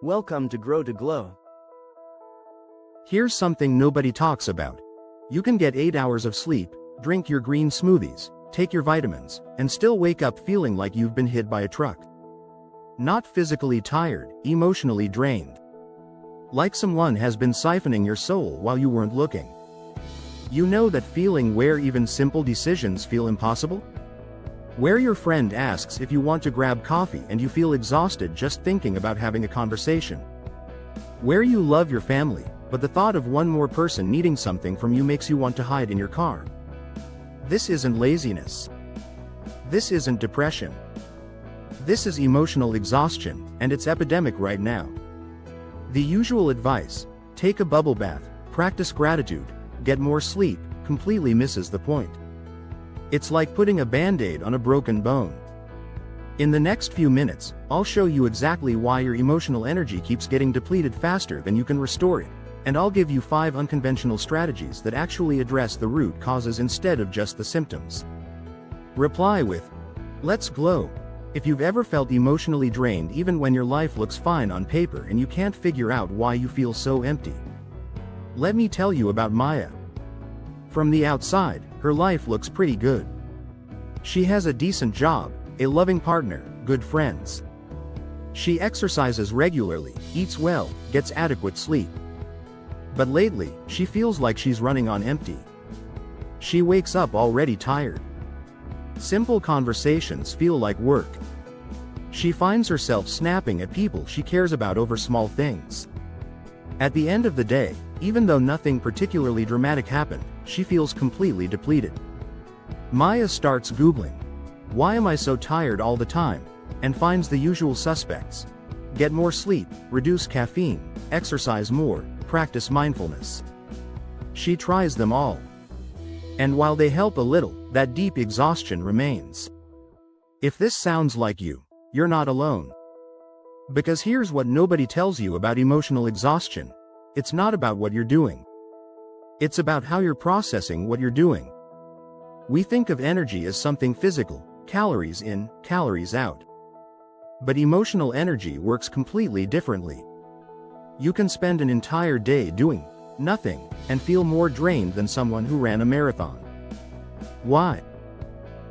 Welcome to Grow to Glow. Here's something nobody talks about. You can get 8 hours of sleep, drink your green smoothies, take your vitamins, and still wake up feeling like you've been hit by a truck. Not physically tired, emotionally drained. Like someone has been siphoning your soul while you weren't looking. You know that feeling where even simple decisions feel impossible? Where your friend asks if you want to grab coffee and you feel exhausted just thinking about having a conversation. Where you love your family, but the thought of one more person needing something from you makes you want to hide in your car. This isn't laziness. This isn't depression. This is emotional exhaustion, and it's epidemic right now. The usual advice, take a bubble bath, practice gratitude, get more sleep, completely misses the point. It's like putting a band-aid on a broken bone. In the next few minutes, I'll show you exactly why your emotional energy keeps getting depleted faster than you can restore it, and I'll give you 5 unconventional strategies that actually address the root causes instead of just the symptoms. Reply with, "Let's glow." If you've ever felt emotionally drained even when your life looks fine on paper and you can't figure out why you feel so empty. Let me tell you about Maya. From the outside, her life looks pretty good. She has a decent job, a loving partner, good friends. She exercises regularly, eats well, gets adequate sleep. But lately, she feels like she's running on empty. She wakes up already tired. Simple conversations feel like work. She finds herself snapping at people she cares about over small things. At the end of the day, even though nothing particularly dramatic happened, she feels completely depleted. Maya starts Googling, "Why am I so tired all the time?" and finds the usual suspects. Get more sleep, reduce caffeine, exercise more, practice mindfulness. She tries them all. And while they help a little, that deep exhaustion remains. If this sounds like you, you're not alone. Because here's what nobody tells you about emotional exhaustion. It's not about what you're doing. It's about how you're processing what you're doing. We think of energy as something physical, calories in, calories out. But emotional energy works completely differently. You can spend an entire day doing nothing and feel more drained than someone who ran a marathon. Why?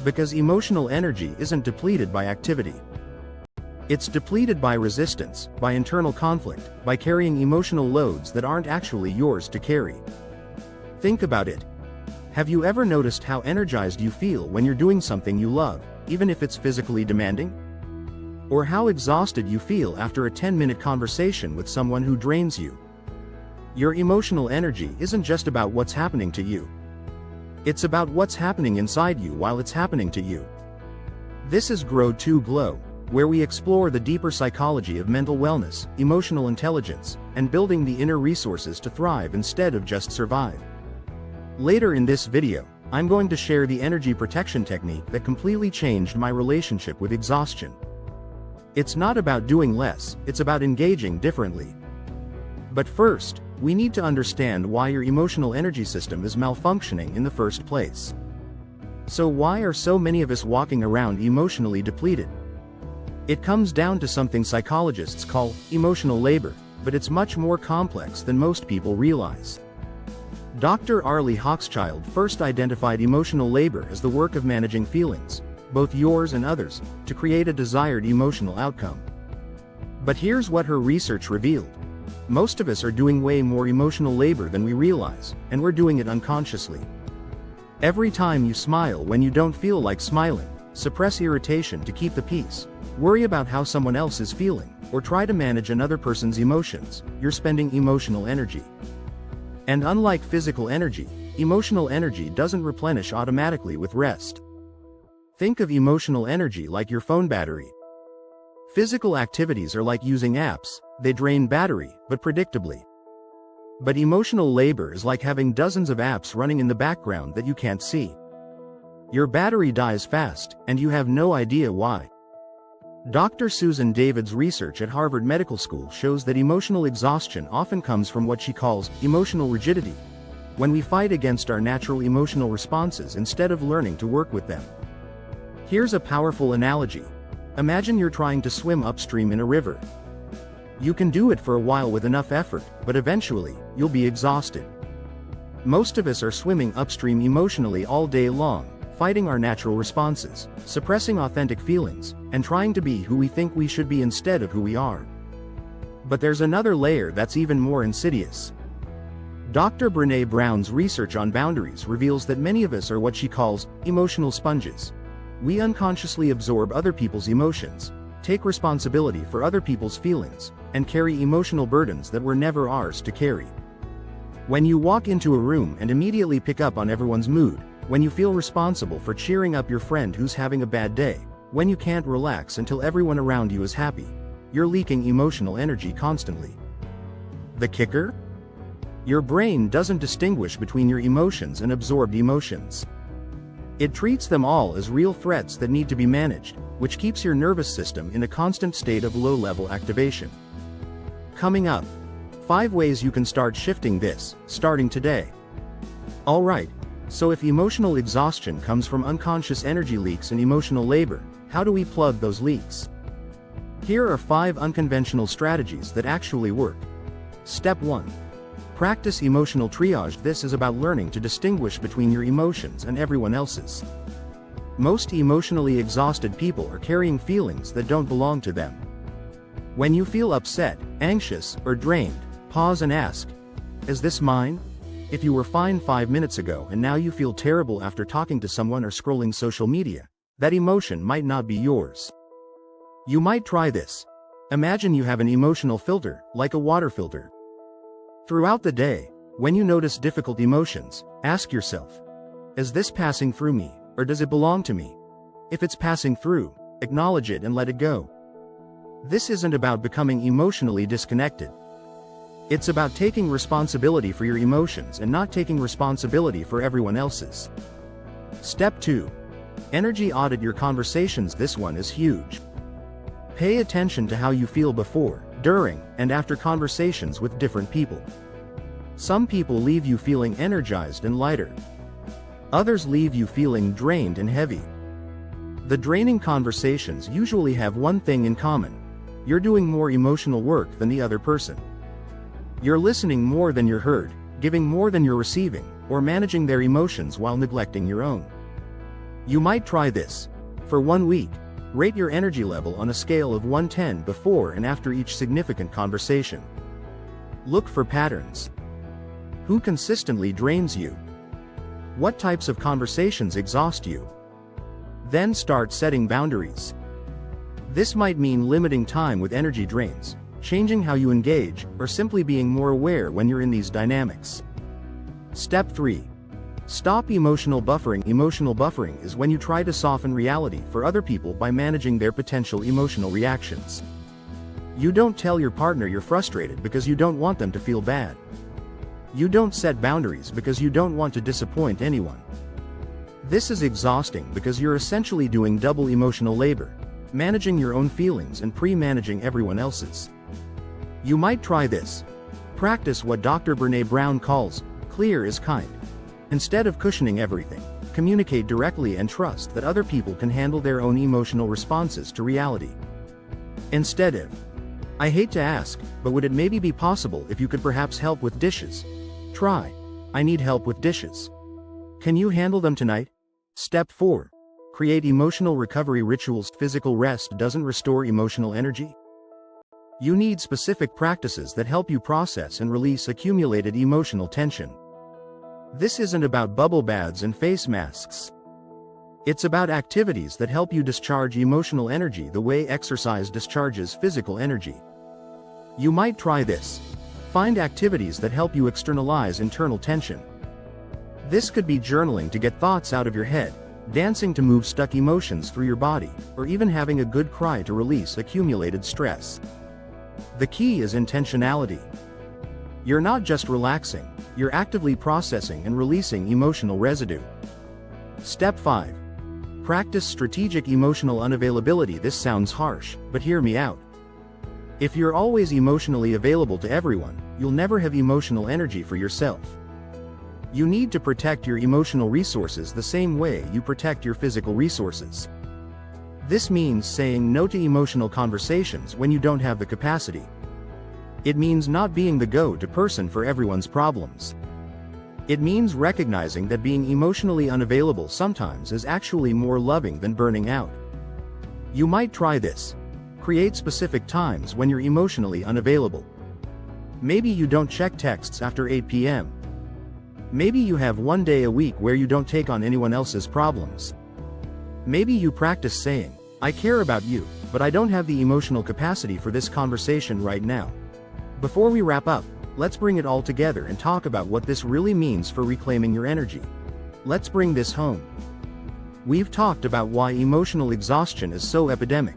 Because emotional energy isn't depleted by activity. It's depleted by resistance, by internal conflict, by carrying emotional loads that aren't actually yours to carry. Think about it. Have you ever noticed how energized you feel when you're doing something you love, even if it's physically demanding? Or how exhausted you feel after a 10-minute conversation with someone who drains you? Your emotional energy isn't just about what's happening to you. It's about what's happening inside you while it's happening to you. This is Grow to Glow, where we explore the deeper psychology of mental wellness, emotional intelligence, and building the inner resources to thrive instead of just survive. Later in this video, I'm going to share the energy protection technique that completely changed my relationship with exhaustion. It's not about doing less, it's about engaging differently. But first, we need to understand why your emotional energy system is malfunctioning in the first place. So why are so many of us walking around emotionally depleted? It comes down to something psychologists call emotional labor, but it's much more complex than most people realize. Dr. Arlie Hochschild first identified emotional labor as the work of managing feelings, both yours and others, to create a desired emotional outcome. But here's what her research revealed. Most of us are doing way more emotional labor than we realize, and we're doing it unconsciously. Every time you smile when you don't feel like smiling, suppress irritation to keep the peace, worry about how someone else is feeling, or try to manage another person's emotions, you're spending emotional energy. And unlike physical energy, emotional energy doesn't replenish automatically with rest. Think of emotional energy like your phone battery. Physical activities are like using apps, they drain battery, but predictably. But emotional labor is like having dozens of apps running in the background that you can't see. Your battery dies fast, and you have no idea why. Dr. Susan David's research at Harvard Medical School shows that emotional exhaustion often comes from what she calls emotional rigidity, when we fight against our natural emotional responses instead of learning to work with them. Here's a powerful analogy. Imagine you're trying to swim upstream in a river. You can do it for a while with enough effort, but eventually, you'll be exhausted. Most of us are swimming upstream emotionally all day long, fighting our natural responses, suppressing authentic feelings, and trying to be who we think we should be instead of who we are. But there's another layer that's even more insidious. Dr. Brené Brown's research on boundaries reveals that many of us are what she calls emotional sponges. We unconsciously absorb other people's emotions, take responsibility for other people's feelings, and carry emotional burdens that were never ours to carry. When you walk into a room and immediately pick up on everyone's mood, when you feel responsible for cheering up your friend who's having a bad day, when you can't relax until everyone around you is happy, you're leaking emotional energy constantly. The kicker? Your brain doesn't distinguish between your emotions and absorbed emotions. It treats them all as real threats that need to be managed, which keeps your nervous system in a constant state of low-level activation. Coming up, 5 ways you can start shifting this, starting today. Alright, so if emotional exhaustion comes from unconscious energy leaks and emotional labor, how do we plug those leaks? Here are 5 unconventional strategies that actually work. Step 1. Practice emotional triage. This is about learning to distinguish between your emotions and everyone else's. Most emotionally exhausted people are carrying feelings that don't belong to them. When you feel upset, anxious, or drained, pause and ask, is this mine? If you were fine 5 minutes ago and now you feel terrible after talking to someone or scrolling social media, that emotion might not be yours. You might try this. Imagine you have an emotional filter, like a water filter. Throughout the day, when you notice difficult emotions, ask yourself, is this passing through me, or does it belong to me? If it's passing through, acknowledge it and let it go. This isn't about becoming emotionally disconnected. It's about taking responsibility for your emotions and not taking responsibility for everyone else's. Step 2. Energy audit your conversations. This one is huge. Pay attention to how you feel before, during, and after conversations with different people. Some people leave you feeling energized and lighter. Others leave you feeling drained and heavy. The draining conversations usually have one thing in common. You're doing more emotional work than the other person. You're listening more than you're heard, giving more than you're receiving, or managing their emotions while neglecting your own. You might try this. For 1 week, rate your energy level on a scale of 1 to 10 before and after each significant conversation. Look for patterns. Who consistently drains you? What types of conversations exhaust you? Then start setting boundaries. This might mean limiting time with energy drains, changing how you engage, or simply being more aware when you're in these dynamics. Step 3. Stop emotional buffering. Emotional buffering is when you try to soften reality for other people by managing their potential emotional reactions. You don't tell your partner you're frustrated because you don't want them to feel bad. You don't set boundaries because you don't want to disappoint anyone. This is exhausting because you're essentially doing double emotional labor, managing your own feelings and pre-managing everyone else's. You might try this. Practice what Dr. Brené Brown calls, clear is kind. Instead of cushioning everything, communicate directly and trust that other people can handle their own emotional responses to reality. Instead of, I hate to ask, but would it maybe be possible if you could perhaps help with dishes? Try, I need help with dishes. Can you handle them tonight? Step 4. Create emotional recovery rituals. Physical rest doesn't restore emotional energy. You need specific practices that help you process and release accumulated emotional tension. This isn't about bubble baths and face masks. It's about activities that help you discharge emotional energy the way exercise discharges physical energy. You might try this. Find activities that help you externalize internal tension. This could be journaling to get thoughts out of your head, dancing to move stuck emotions through your body, or even having a good cry to release accumulated stress. The key is intentionality. You're not just relaxing, you're actively processing and releasing emotional residue. Step 5. Practice strategic emotional unavailability. This sounds harsh, but hear me out. If you're always emotionally available to everyone, you'll never have emotional energy for yourself. You need to protect your emotional resources the same way you protect your physical resources. This means saying no to emotional conversations when you don't have the capacity. It means not being the go-to person for everyone's problems. It means recognizing that being emotionally unavailable sometimes is actually more loving than burning out. You might try this. Create specific times when you're emotionally unavailable. Maybe you don't check texts after 8 p.m. Maybe you have one day a week where you don't take on anyone else's problems. Maybe you practice saying, "I care about you, but I don't have the emotional capacity for this conversation right now." Before we wrap up, let's bring it all together and talk about what this really means for reclaiming your energy. Let's bring this home. We've talked about why emotional exhaustion is so epidemic.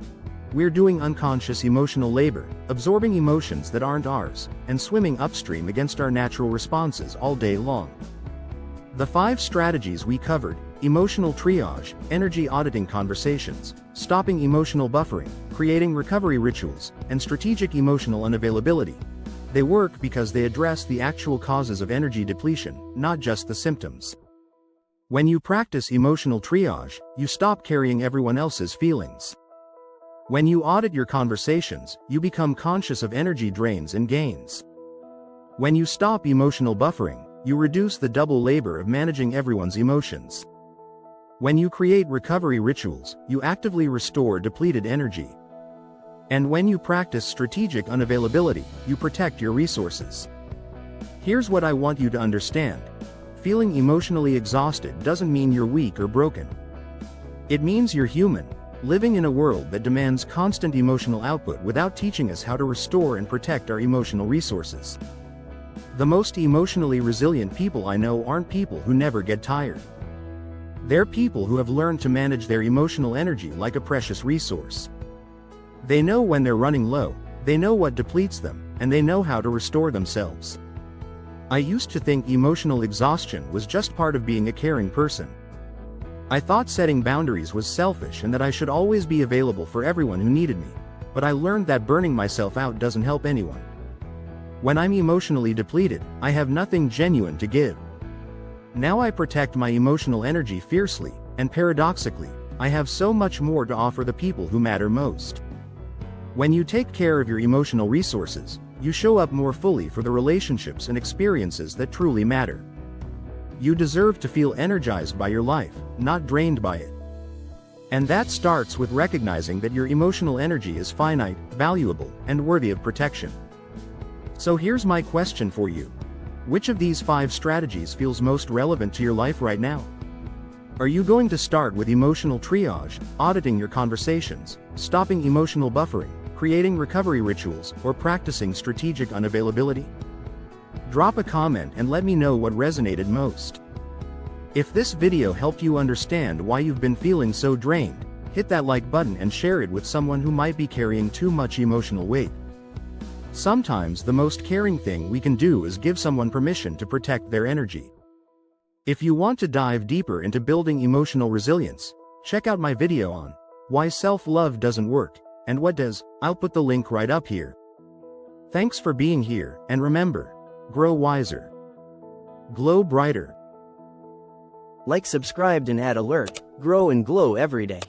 We're doing unconscious emotional labor, absorbing emotions that aren't ours, and swimming upstream against our natural responses all day long. The 5 strategies we covered: emotional triage, energy auditing conversations, stopping emotional buffering, creating recovery rituals, and strategic emotional unavailability. They work because they address the actual causes of energy depletion, not just the symptoms. When you practice emotional triage, you stop carrying everyone else's feelings. When you audit your conversations, you become conscious of energy drains and gains. When you stop emotional buffering, you reduce the double labor of managing everyone's emotions. When you create recovery rituals, you actively restore depleted energy. And when you practice strategic unavailability, you protect your resources. Here's what I want you to understand. Feeling emotionally exhausted doesn't mean you're weak or broken. It means you're human, living in a world that demands constant emotional output without teaching us how to restore and protect our emotional resources. The most emotionally resilient people I know aren't people who never get tired. They're people who have learned to manage their emotional energy like a precious resource. They know when they're running low, they know what depletes them, and they know how to restore themselves. I used to think emotional exhaustion was just part of being a caring person. I thought setting boundaries was selfish and that I should always be available for everyone who needed me, but I learned that burning myself out doesn't help anyone. When I'm emotionally depleted, I have nothing genuine to give. Now I protect my emotional energy fiercely, and paradoxically, I have so much more to offer the people who matter most. When you take care of your emotional resources, you show up more fully for the relationships and experiences that truly matter. You deserve to feel energized by your life, not drained by it. And that starts with recognizing that your emotional energy is finite, valuable, and worthy of protection. So here's my question for you. Which of these 5 strategies feels most relevant to your life right now? Are you going to start with emotional triage, auditing your conversations, stopping emotional buffering, creating recovery rituals, or practicing strategic unavailability? Drop a comment and let me know what resonated most. If this video helped you understand why you've been feeling so drained, hit that like button and share it with someone who might be carrying too much emotional weight. Sometimes the most caring thing we can do is give someone permission to protect their energy. If you want to dive deeper into building emotional resilience, check out my video on why self-love doesn't work, and what does. I'll put the link right up here. Thanks for being here, and remember, grow wiser, glow brighter. Like, subscribed, and add alert. Grow and glow every day.